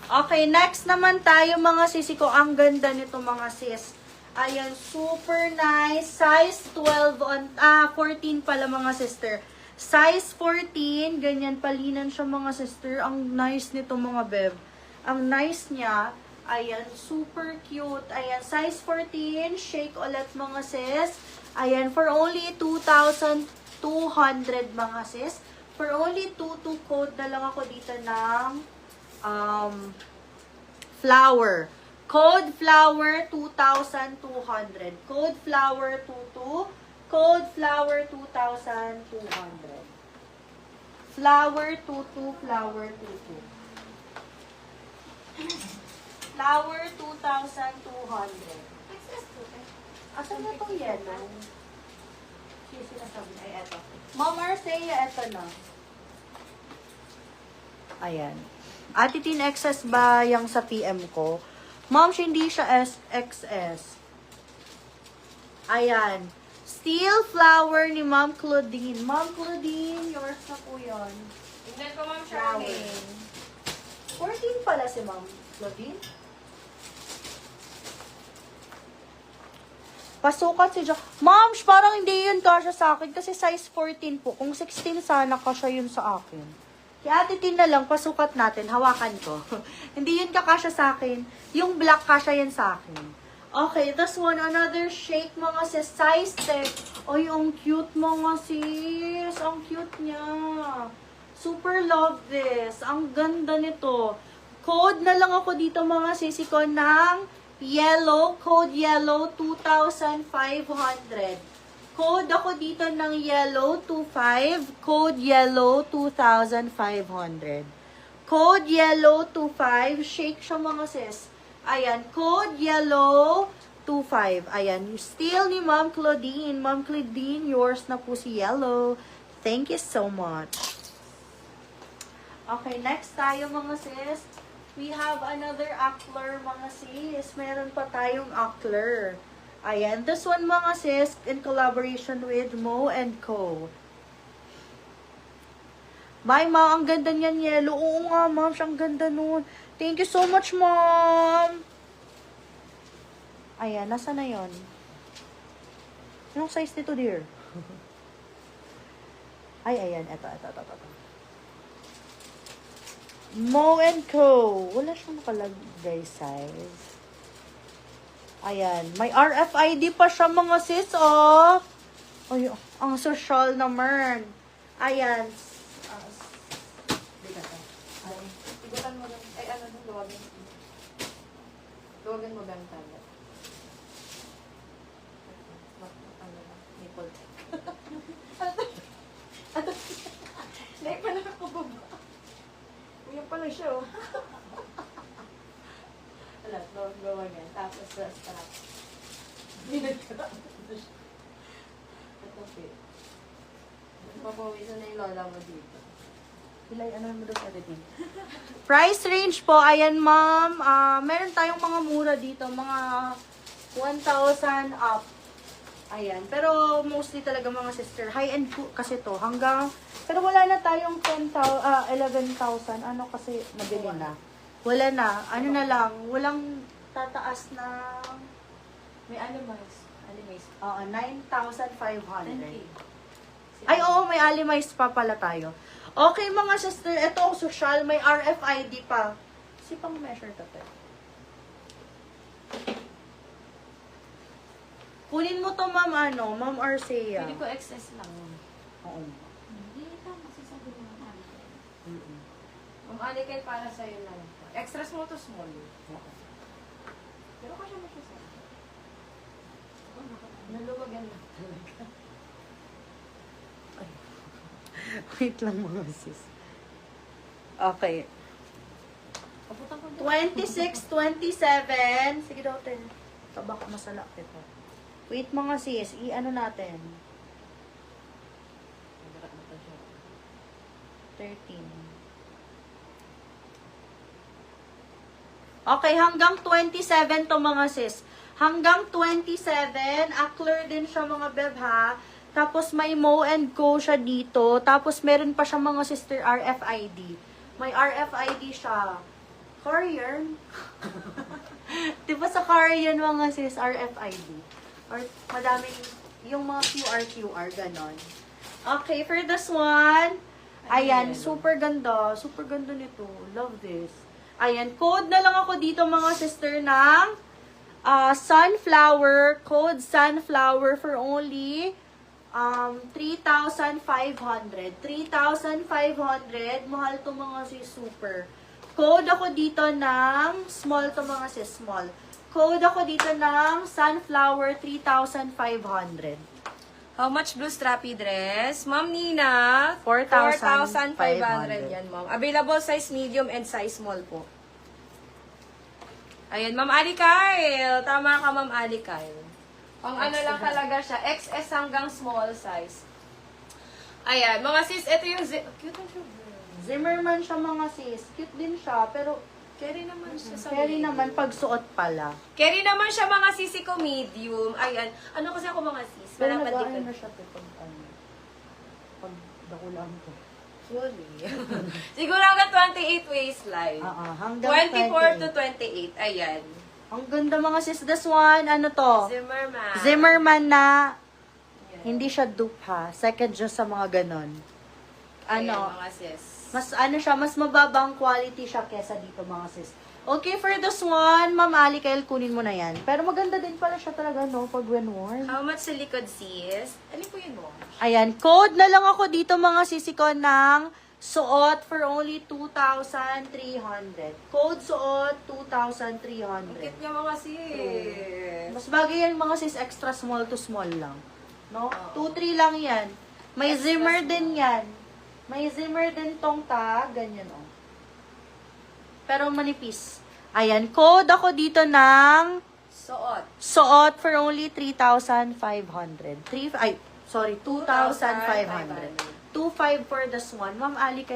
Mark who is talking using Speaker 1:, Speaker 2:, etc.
Speaker 1: Okay, next naman tayo mga sisi ko. Ang ganda nito mga sis. Ayan, super nice. Size 12 on, 14 pala mga sister. Size 14, ganyan palinan siya mga sister. Ang nice nito mga beb. Ang nice niya. Ayan, super cute. Ayan, size 14. Shake ulit mga sis. Ayan, for only 2,200 mga sis. For only 22 code na lang ako dito ng flower. Code flower 2,200. Code flower 22. Code flower 2,200. Flower 22. Flower 22. Flower 2,200. Asan na itong yellow? Sinasabi na, ay eto. Ma'am Arcea, eto na. Ayan. Ate Tin XS ba yung sa PM ko? Ma'am, hindi siya XS. Ayan. Steel flower ni Ma'am Claudine. Ma'am Claudine, yours na po yun.
Speaker 2: Tignan ko, Ma'am
Speaker 1: Flower.
Speaker 2: Charmaine.
Speaker 1: 14 pala si Ma'am Claudine. Pasukat si Jo. Ma'am, parang hindi yun kasya sa akin kasi size 14 po. Kung 16 sana kasya yun sa akin. Kaya Ate Tin na lang, pasukat natin. Hawakan ko. Hindi yun kakasya sa akin. Yung black kasya yan sa akin. Okay, this one, another shake mga sis. Size 10. Ay, ang cute mga sis. Ang cute niya. Super love this. Ang ganda nito. Code na lang ako dito mga sisi ko ng yellow. Code yellow 2,500. Code ako dito ng yellow 25. Code yellow 2,500. Code yellow 25. Shake siya mga sis. Ayan. Code yellow 25. Ayan. Still ni Ma'am Claudine. Ma'am Claudine, yours na po si yellow. Thank you so much. Okay, next tayo mga sis. We have another Ackler mga sis. Meron pa tayong Ackler. Ayan. This one mga sis in collaboration with Mo and Co. Bye, Ma. Ang ganda niyan, yellow. Oo nga, Ma'am. Ang ganda nun. Thank you so much, Ma'am. Ayan. Nasa na yon? Anong size nito, dear? Ay, ayan. Ito. Mo and Co. Wala siyang nakalagay size. Ayan. May RFID pa siya mga sis, oh. Ay, ang social naman. Ayan.
Speaker 2: Igutan mo lang. Ay, ano nung luwagin? Luwagin mo ba ang tala? Ano lang? Nipple. Like pala ako baba. Uyan pala siya, oh. Wala, gawa niya. Tapos sa strap. Binagka. Ito, fit. Papawisan na yung lola mo dito.
Speaker 1: Pilay, ano mo doon editing? Price range po, ayan ma'am. Meron tayong mga mura dito. Mga 1,000 up. Ayan. Pero mostly talaga mga sister. High-end po kasi to. Hanggang, pero wala na tayong 11,000. Ano kasi nabili na. Wala na. Ano na lang. Walang tataas na.
Speaker 2: May animals. Animals.
Speaker 1: Oo, 9,500.
Speaker 2: 10K.
Speaker 1: Ay, oo, may Alimize pa pala tayo. Okay, mga sister, ito ang social, may RFID pa. Kasi pang measure to. Kunin mo to, ma'am, Ma'am Arcea.
Speaker 2: Pwede ko excess lang.
Speaker 1: Oo.
Speaker 2: Hindi, tama. Sasabi mo na.
Speaker 1: Mm-mm.
Speaker 2: Ang alikay para sa'yo lang. Extra small to small.
Speaker 1: Oo.
Speaker 2: Pero kasya mo siya sa'yo. Naluwagan lang talaga.
Speaker 1: Wait lang mga sis. Okay.
Speaker 2: Paputan ko
Speaker 1: 26, 27. Sige daw, ten. Baka masala ito. Wait mga sis, i-ano natin? 13. Okay, hanggang 27 to mga sis. Hanggang 27, Ackler din siya mga beb ha. Tapos may Mo and Co siya dito. Tapos meron pa siya mga sister RFID. May RFID siya. Courier. Diba sa courier mga sis, RFID? Or madaming, yung mga QR, ganon. Okay, for this one, ayan, super ganda. Super ganda nito. Love this. Ayan, code na lang ako dito mga sister ng sunflower. Code sunflower for only 3,500. 3,500. Mahal to mga sis, super. Code ako dito ng small to mga sis, small. Code ako dito ng sunflower 3,500.
Speaker 2: How much blue strappy dress? Ma'am Nina,
Speaker 1: 4,500
Speaker 2: yan, ma'am. Available size medium and size small po. Ayan, Ma'am Ali Kyle. Tama ka, Ma'am Ali Kyle. Pang ano lang talaga siya, XS hanggang small size. Ayan, mga sis, ito yung cute na siya.
Speaker 1: Zimmerman siya mga sis. Cute din siya, pero
Speaker 2: Carry naman siya sa
Speaker 1: carry
Speaker 2: medium.
Speaker 1: naman pagsuot pala.
Speaker 2: Carry naman siya mga sisi ko medium. Ayan. Ano kasi ako mga sis?
Speaker 1: Pero
Speaker 2: Malapad
Speaker 1: nag-ano
Speaker 2: din
Speaker 1: na siya pag dakulaan ko.
Speaker 2: Sorry. Siguro hanggang 28 waistline.
Speaker 1: Hanggang
Speaker 2: 24 to
Speaker 1: 28.
Speaker 2: 28. Ayan.
Speaker 1: Ang ganda mga sis. This one, ano to?
Speaker 2: Zimmerman.
Speaker 1: Zimmerman na
Speaker 2: Ayan.
Speaker 1: hindi siya dupe ha. Second just sa mga ganon.
Speaker 2: Ayan,
Speaker 1: Ano?
Speaker 2: mga sis.
Speaker 1: Mas ano siya, mas mababang quality siya kesa dito mga sis. Okay, for this one, Ma'am Ali, Kyle, kunin mo na yan. Pero maganda din pala siya talaga, no, pag when worn.
Speaker 2: How much sa likod, sis? Alin po yun mo?
Speaker 1: Ayan, code na lang ako dito mga sisi ko ng suot for only 2,300. Code suot, 2,300.
Speaker 2: Cute niya mga sis.
Speaker 1: Mas bagay yan mga sis, extra small to small lang. No?
Speaker 2: Oo.
Speaker 1: 2-3 lang yan. May
Speaker 2: Extra
Speaker 1: zimmer
Speaker 2: small.
Speaker 1: din yan. May zimmer din tong tag. Ganyan, oh. Pero manipis. Ayan, code ako dito ng
Speaker 2: Suot.
Speaker 1: suot for only 3,500. 2,500. 2,500 for this one. Ma'am Ali,